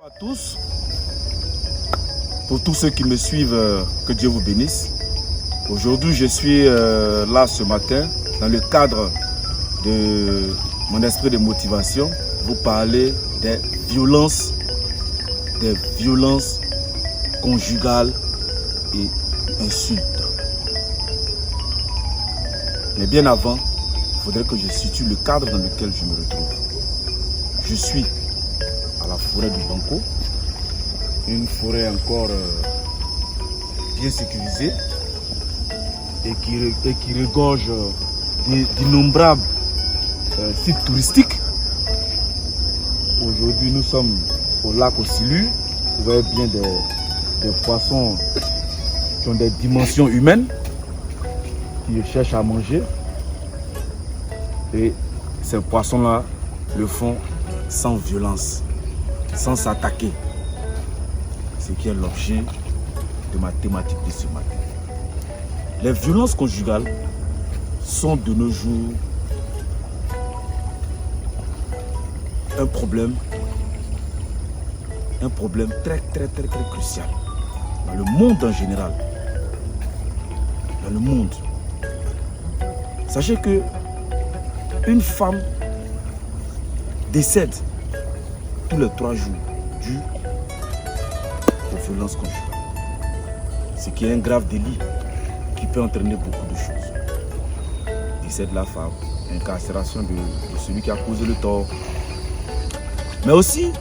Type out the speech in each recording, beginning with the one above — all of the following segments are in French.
À tous, pour tous ceux qui me suivent, que Dieu vous bénisse. Aujourd'hui, je suis là ce matin dans le cadre de mon esprit de motivation, vous parler des violences conjugales et insultes. Mais bien avant, il faudrait que je situe le cadre dans lequel je me retrouve. Je suis à la forêt du Banco, une forêt encore bien sécurisée et qui regorge d'innombrables sites touristiques. Aujourd'hui, nous sommes au lac Ossilu. Vous voyez bien des poissons qui ont des dimensions humaines, qui cherchent à manger. Et ces poissons-là le font sans violence, sans s'attaquer. Ce qui est l'objet de ma thématique de ce matin. Les violences conjugales sont de nos jours un problème très crucial dans le monde en général. Dans le monde. Sachez que une femme décède tous les 3 jours dû aux violences conjugales. Ce qui est un grave délit qui peut entraîner beaucoup de choses. Décès de la femme, incarcération de celui qui a causé le tort. Mais aussi,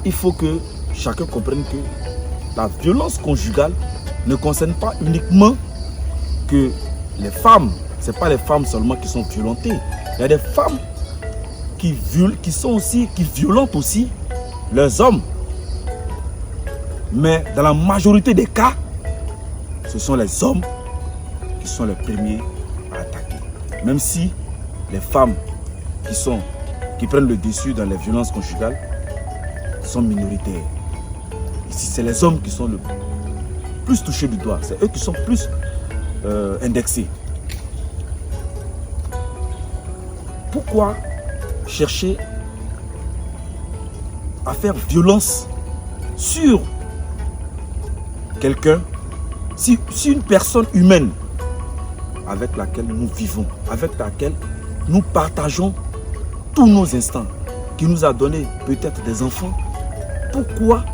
il faut que chacun comprenne que la violence conjugale ne concerne pas uniquement que les femmes. Ce n'est pas les femmes seulement qui sont violentées. Il y a des femmes qui violentent aussi leurs hommes. Mais dans la majorité des cas, ce sont les hommes qui sont les premiers à attaquer. Même si les femmes qui prennent le dessus dans les violences conjugales sont minoritaires. Ici, c'est les hommes qui sont le plus touchés du doigt. C'est eux qui sont plus indexés. Pourquoi chercher à faire violence sur quelqu'un, si une personne humaine avec laquelle nous vivons, avec laquelle nous partageons tous nos instants, qui nous a donné peut-être des enfants, pourquoi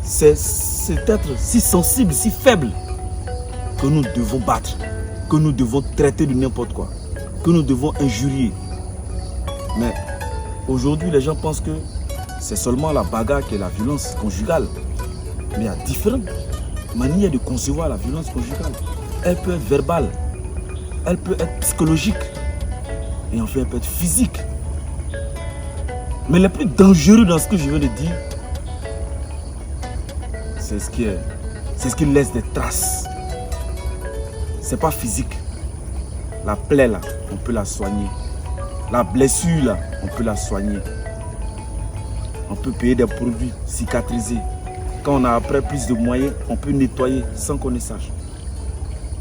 c'est cet être si sensible, si faible que nous devons battre, que nous devons traiter de n'importe quoi, que nous devons injurier? Mais aujourd'hui, les gens pensent que c'est seulement la bagarre qui est la violence conjugale. Mais il y a différentes manières de concevoir la violence conjugale. Elle peut être verbale, elle peut être psychologique, et enfin elle peut être physique. Mais le plus dangereux dans ce que je viens de dire, c'est ce qui laisse des traces. C'est pas physique. La plaie là, on peut la soigner. La blessure là, on peut la soigner. On peut payer des produits cicatrisés. Quand on a après plus de moyens, on peut nettoyer sans qu'on ne sache.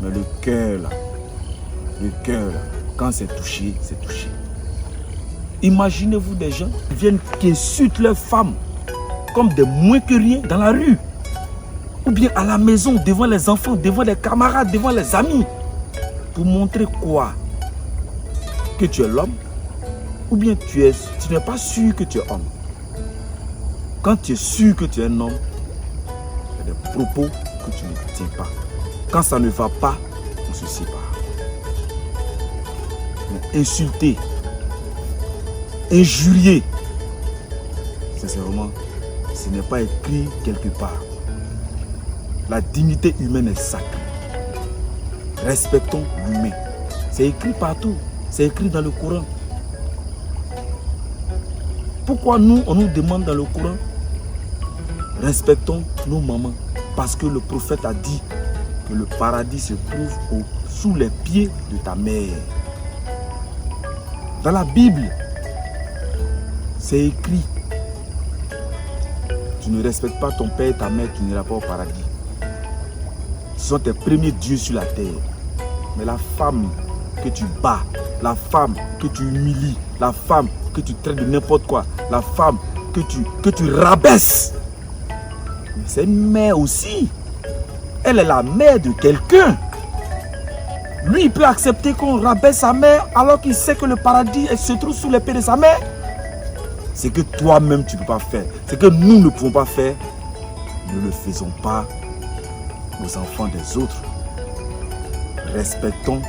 Mais le cœur là, quand c'est touché, c'est touché. Imaginez-vous des gens qui insultent leurs femmes comme des moins que rien dans la rue. Ou bien à la maison, devant les enfants, devant les camarades, devant les amis. Pour montrer quoi? Que tu es l'homme? Ou bien tu n'es pas sûr que tu es homme? Quand tu es sûr que tu es un homme, il y a des propos que tu ne tiens pas. Quand ça ne va pas, on se sépare. Mais insulter, injurier, sincèrement, ce n'est pas écrit quelque part. La dignité humaine est sacrée. Respectons l'humain. C'est écrit partout. C'est écrit dans le Coran. Pourquoi nous, on nous demande dans le Coran, respectons nos mamans? Parce que le prophète a dit que le paradis se trouve sous les pieds de ta mère. Dans la Bible, c'est écrit, tu ne respectes pas ton père et ta mère, tu n'iras pas au paradis. Ce sont tes premiers dieux sur la terre. Mais la femme que tu bats, la femme que tu humilies, la femme que tu traites de n'importe quoi, la femme que tu rabaisses. C'est une mère aussi. Elle est la mère de quelqu'un. Lui, il peut accepter qu'on rabaisse sa mère alors qu'il sait que le paradis se trouve sous les pieds de sa mère. C'est que toi-même, tu ne peux pas faire. C'est que nous ne pouvons pas faire. Ne le faisons pas aux enfants des autres. Respectons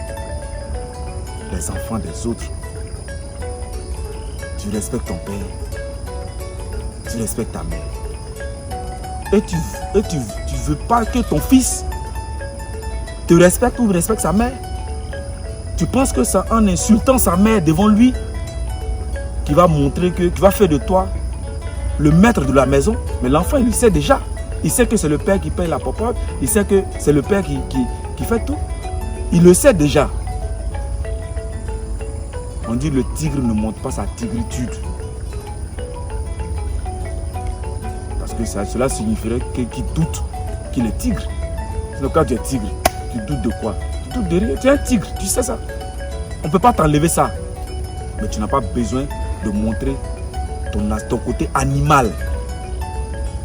les enfants des autres. Tu respectes ton père. Tu respectes ta mère. Et tu veux pas que ton fils te respecte ou respecte sa mère. Tu penses que c'est en insultant sa mère devant lui qui va montrer que, qui va faire de toi le maître de la maison. Mais l'enfant, il le sait déjà. Il sait que c'est le père qui paye la popote. Il sait que c'est le père qui fait tout. Il le sait déjà. On dit le tigre ne montre pas sa tigritude. Parce que cela signifierait qu'il doute qu'il est tigre. Sinon quand tu es tigre, tu doutes de quoi? Tu doutes de rien. Tu es un tigre, tu sais ça. On ne peut pas t'enlever ça. Mais tu n'as pas besoin de montrer ton côté animal.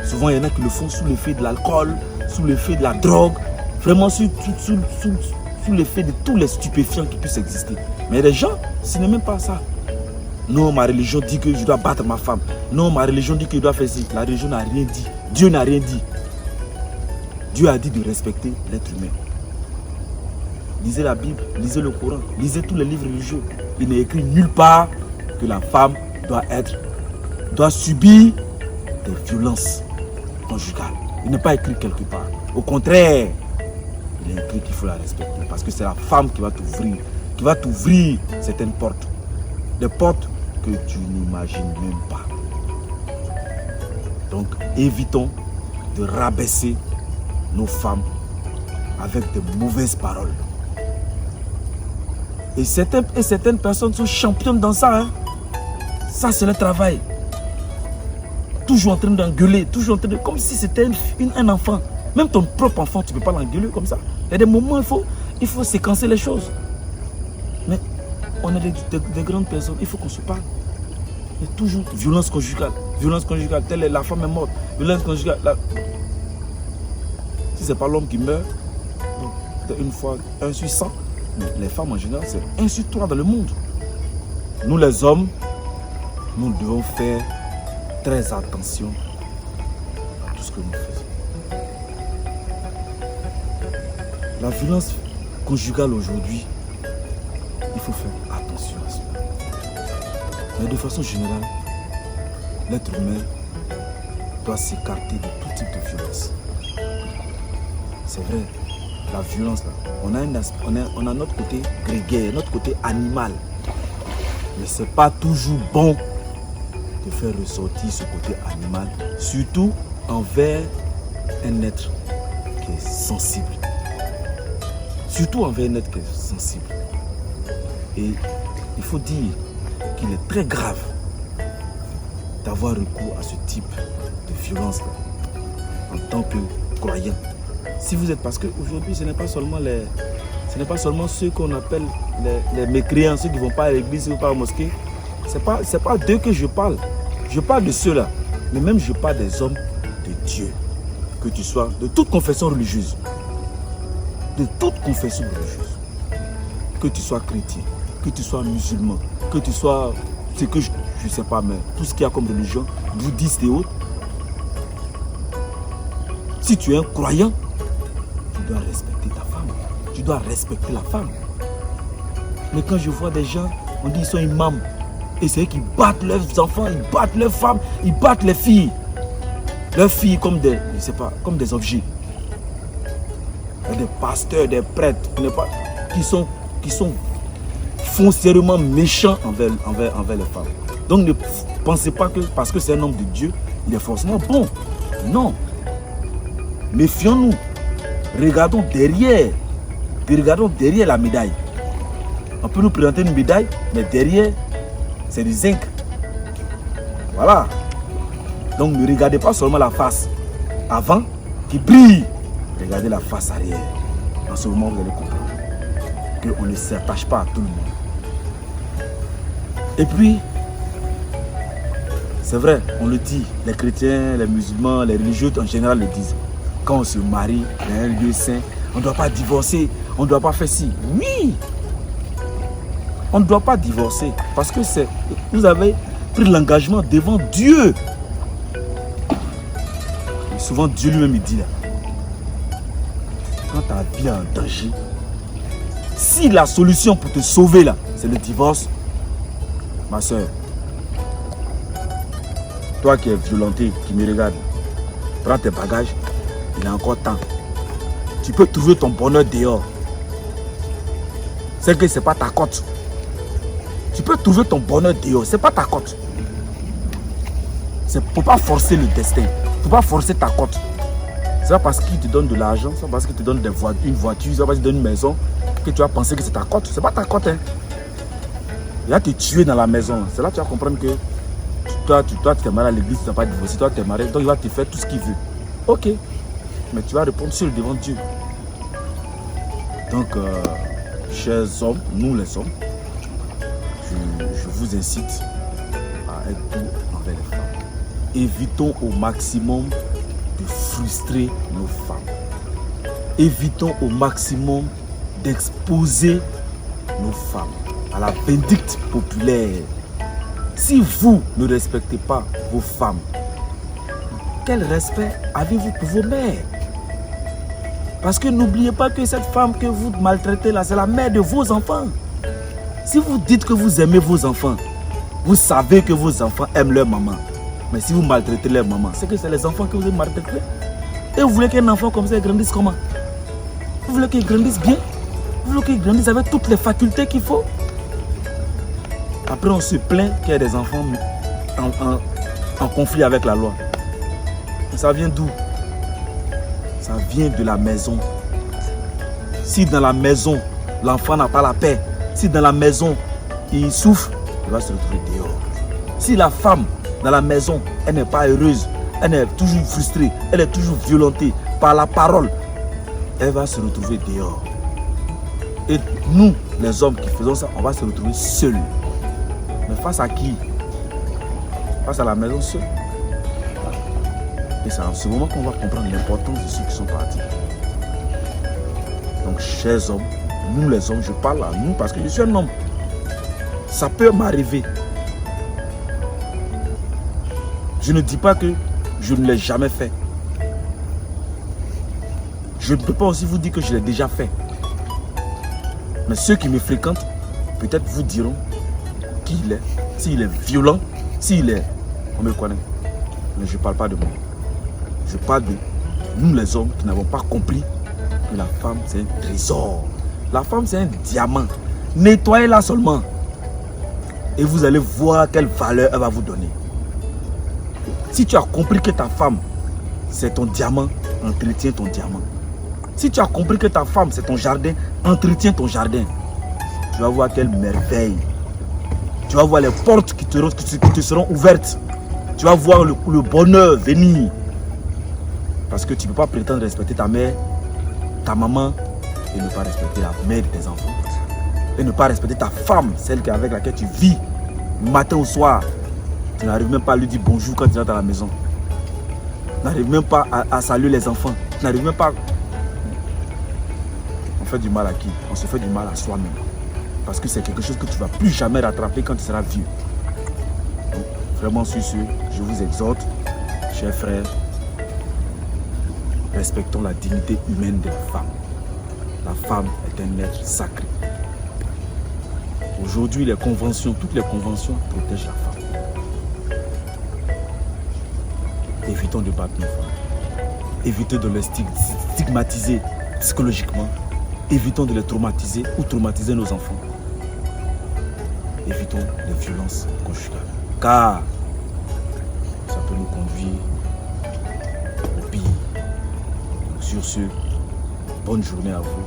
Souvent, il y en a qui le font sous l'effet de l'alcool, sous l'effet de la drogue, vraiment sous l'effet de tous les stupéfiants qui puissent exister. Mais les gens, ce n'est même pas ça. Non, ma religion dit que je dois battre ma femme. Non, ma religion dit que je dois faire ci. La religion n'a rien dit. Dieu n'a rien dit. Dieu a dit de respecter l'être humain. Lisez la Bible, lisez le Coran, lisez tous les livres religieux. Il n'est écrit nulle part que la femme doit subir des violences conjugales. Il n'est pas écrit quelque part. Au contraire, il est écrit qu'il faut la respecter. Parce que c'est la femme qui va t'ouvrir certaines portes. Des portes que tu n'imagines même pas. Donc, évitons de rabaisser nos femmes avec de mauvaises paroles. Et certaines personnes sont championnes dans ça. Hein. Ça, c'est le travail. Toujours en train d'engueuler, toujours en train de... Comme si c'était un enfant. Même ton propre enfant, tu ne peux pas l'engueuler comme ça. Il y a des moments où il faut séquencer les choses. Mais on est des grandes personnes, il faut qu'on se parle. Il y a toujours violence conjugale. Violence conjugale, telle est la femme est morte. Violence conjugale. Si ce n'est pas l'homme qui meurt, une fois, 1 sur 100. Mais les femmes en général, c'est 1 sur 3 dans le monde. Nous les hommes, nous devons faire très attention à tout ce que nous faisons. La violence conjugale aujourd'hui, il faut faire attention à cela. Mais de façon générale, l'être humain doit s'écarter de tout type de violence. C'est vrai. La violence, là, on a notre côté grégaire, notre côté animal. Mais ce n'est pas toujours bon de faire ressortir ce côté animal, surtout envers un être qui est sensible. Surtout envers un être qui est sensible. Et il faut dire qu'il est très grave d'avoir recours à ce type de violence-là en tant que croyant. Si vous êtes, parce qu'aujourd'hui, ce n'est pas seulement ceux qu'on appelle les mécréants, ceux qui ne vont pas à l'église, qui ne vont pas à la mosquée. Ce n'est pas d'eux que je parle. Je parle de ceux-là. Mais même je parle des hommes de Dieu. Que tu sois de toute confession religieuse. De toute confession religieuse. Que tu sois chrétien, que tu sois musulman, que tu sois, ce que je ne sais pas, mais tout ce qu'il y a comme religion, bouddhiste et autres. Si tu es un croyant, tu dois respecter ta femme. Tu dois respecter la femme. Mais quand je vois des gens, on dit qu'ils sont imams. Et c'est eux qui battent leurs enfants, ils battent leurs femmes, ils battent les filles. Leurs filles comme des, je sais pas, comme des objets. Il y a des pasteurs, des prêtres, qui sont foncièrement méchants envers les femmes. Donc ne pensez pas que parce que c'est un homme de Dieu, il est forcément bon. Non. Méfions-nous. Regardons derrière la médaille. On peut nous présenter une médaille, mais derrière, c'est du zinc. Voilà. Donc ne regardez pas seulement la face avant qui brille. Regardez la face arrière. En ce moment, vous allez comprendre qu'on ne s'attache pas à tout le monde. Et puis, C'est vrai, on le dit, les chrétiens, les musulmans, les religieux en général le disent. Quand on se marie dans un lieu saint, on ne doit pas divorcer, on ne doit pas faire ci. Oui, on ne doit pas divorcer parce que vous avez pris l'engagement devant Dieu. Et souvent Dieu lui-même il dit là, quand ta vie est en danger, si la solution pour te sauver là, c'est le divorce, ma soeur, toi qui es violenté, qui me regarde, prends tes bagages, il est encore temps. Tu peux trouver ton bonheur dehors. C'est que ce n'est pas ta cote. Tu peux trouver ton bonheur dehors, ce n'est pas ta cote. Il ne faut pas forcer le destin. Il ne faut pas forcer ta cote. C'est pas parce qu'il te donne de l'argent, c'est pas parce qu'il te donne une voiture, c'est pas parce qu'il te donne une maison que tu vas penser que c'est ta cote. Ce n'est pas ta cote. Hein. Il va te tuer dans la maison. C'est là que tu vas comprendre que toi tu t'es marié à l'église, tu n'as pas divorcé, toi tu es marié, donc il va te faire tout ce qu'il veut. Ok, mais tu vas répondre seul devant Dieu. Donc, chers hommes, nous les hommes, je vous incite à être doux envers les femmes. Évitons au maximum de frustrer nos femmes. Évitons au maximum d'exposer nos femmes à la vindicte populaire. Si vous ne respectez pas vos femmes, quel respect avez-vous pour vos mères? Parce que n'oubliez pas que cette femme que vous maltraitez là, c'est la mère de vos enfants. Si vous dites que vous aimez vos enfants, vous savez que vos enfants aiment leur maman. Mais si vous maltraitez leur maman, c'est que c'est les enfants que vous avez maltraités. Et vous voulez qu'un enfant comme ça grandisse comment? Vous voulez qu'il grandisse bien? Vous voulez qu'il grandisse avec toutes les facultés qu'il faut? Après, on se plaint qu'il y a des enfants en conflit avec la loi. Et ça vient d'où? Ça vient de la maison. Si dans la maison, l'enfant n'a pas la paix, si dans la maison, il souffre, il va se retrouver dehors. Si la femme, dans la maison, elle n'est pas heureuse, elle est toujours frustrée, elle est toujours violentée par la parole, elle va se retrouver dehors. Et nous, les hommes qui faisons ça, on va se retrouver seuls. Mais face à qui? Face à la maison seule. Et c'est en ce moment qu'on va comprendre l'importance de ceux qui sont partis. Donc, chers hommes, nous les hommes, je parle à nous parce que je suis un homme. Ça peut m'arriver. Je ne dis pas que je ne l'ai jamais fait. Je ne peux pas aussi vous dire que je l'ai déjà fait. Mais ceux qui me fréquentent, peut-être vous diront qui il est. S'il est violent, s'il est... On me connaît. Mais je ne parle pas de moi. Je parle de nous les hommes qui n'avons pas compris que la femme c'est un trésor. La femme c'est un diamant. Nettoyez-la seulement. Et vous allez voir quelle valeur elle va vous donner. Si tu as compris que ta femme c'est ton diamant, entretiens ton diamant. Si tu as compris que ta femme c'est ton jardin, entretiens ton jardin. Tu vas voir quelle merveille. Tu vas voir les portes qui te seront ouvertes. Tu vas voir le bonheur venir. Parce que tu ne peux pas prétendre respecter ta mère, ta maman, et ne pas respecter la mère de tes enfants. Et ne pas respecter ta femme, celle avec laquelle tu vis, matin au soir. Tu n'arrives même pas à lui dire bonjour quand tu rentres à la maison. Tu n'arrives même pas à saluer les enfants. Tu n'arrives même pas... On fait du mal à qui? On se fait du mal à soi-même. Parce que c'est quelque chose que tu ne vas plus jamais rattraper quand tu seras vieux. Donc, vraiment sur ce, je vous exhorte, chers frères, respectons la dignité humaine de la femme. La femme est un être sacré. Aujourd'hui, les conventions, toutes les conventions protègent la femme. Évitons de battre nos femmes. Évitons de les stigmatiser psychologiquement. Évitons de les traumatiser ou traumatiser nos enfants. Évitons les violences conjugales. Car ça peut nous conduire au pire. Sur ce, bonne journée à vous.